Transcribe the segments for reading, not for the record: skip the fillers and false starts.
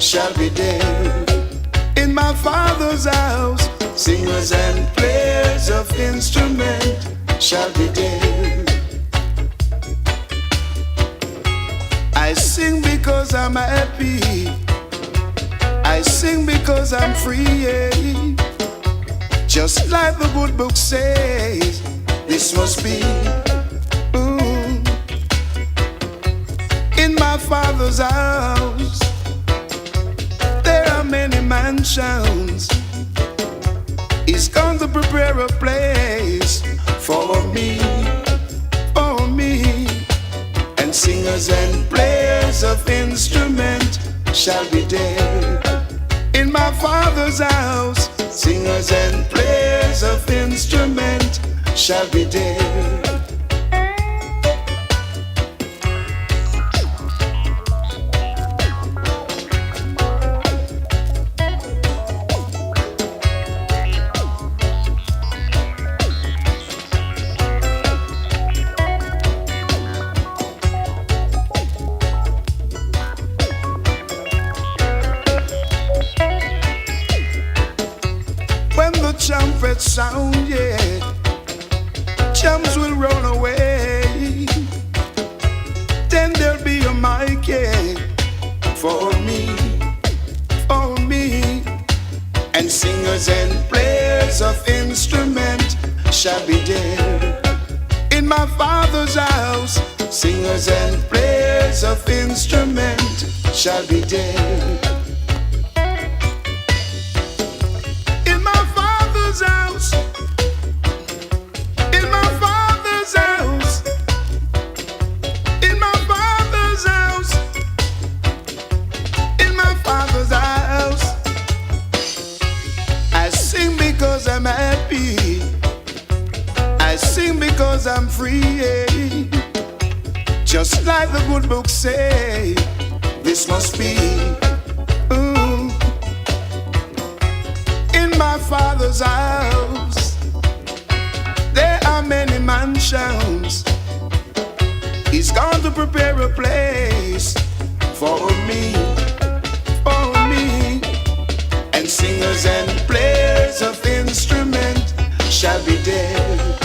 shall be there. In my Father's house, singers and players of instrument shall be there. I sing because I'm happy. I sing because I'm free. Just like the good book says, this must be. In my Father's house, there are many mansions. He's going to prepare a place for me, for me. And singers and players of instrument shall be there. In my Father's house, singers and players of instrument shall be there. Trumpet sound, yeah, chums will roll away. Then there'll be a mic, yeah, for me, for me. And singers and players of instrument shall be there. In my Father's house, singers and players of instrument shall be there. House. In my Father's house. In my Father's house. In my Father's house. I sing because I'm happy. I sing because I'm free. Just like the good book say, this must be. My Father's house, there are many mansions. He's going to prepare a place for me, for me. And singers and players of instrument shall be there.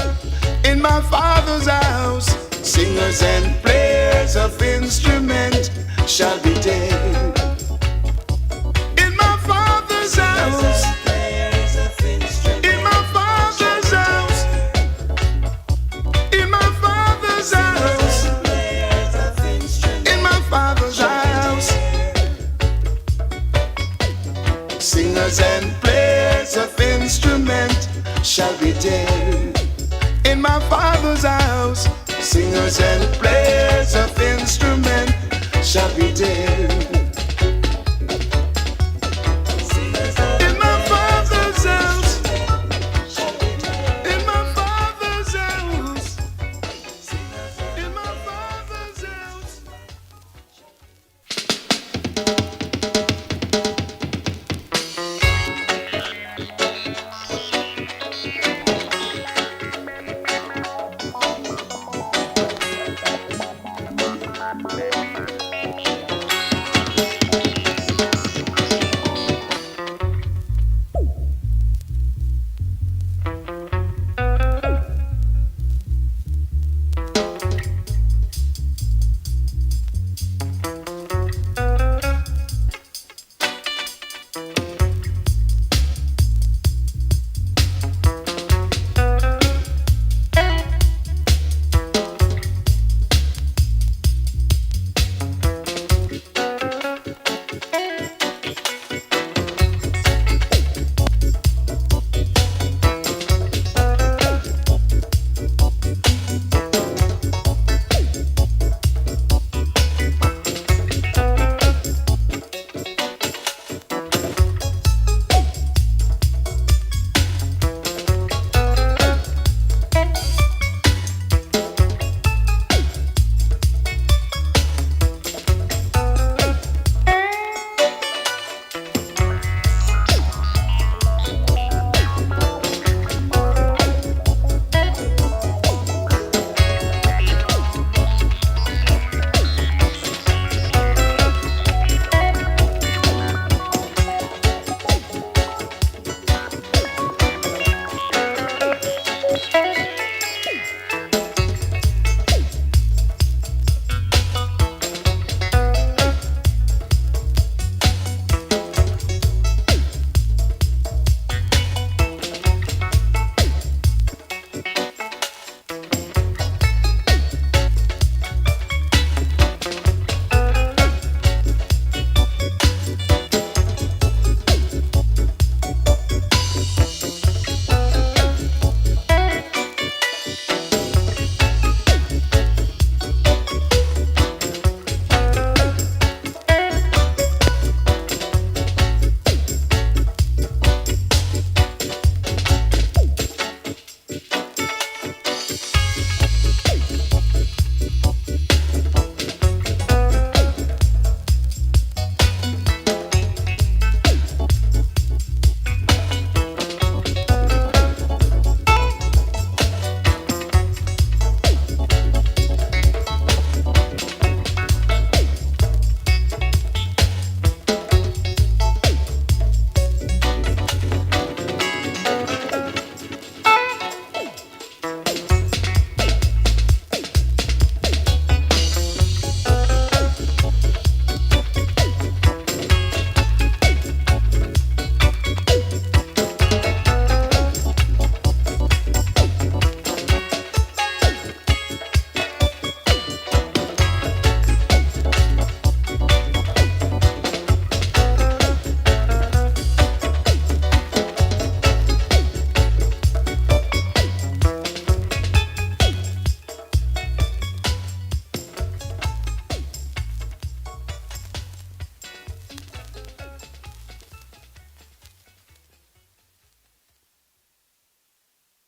In my Father's house, singers and players of instrument shall be there. In my Father's house, and players of instrument shall be there. In my Father's house, singers and players of instrument shall be there.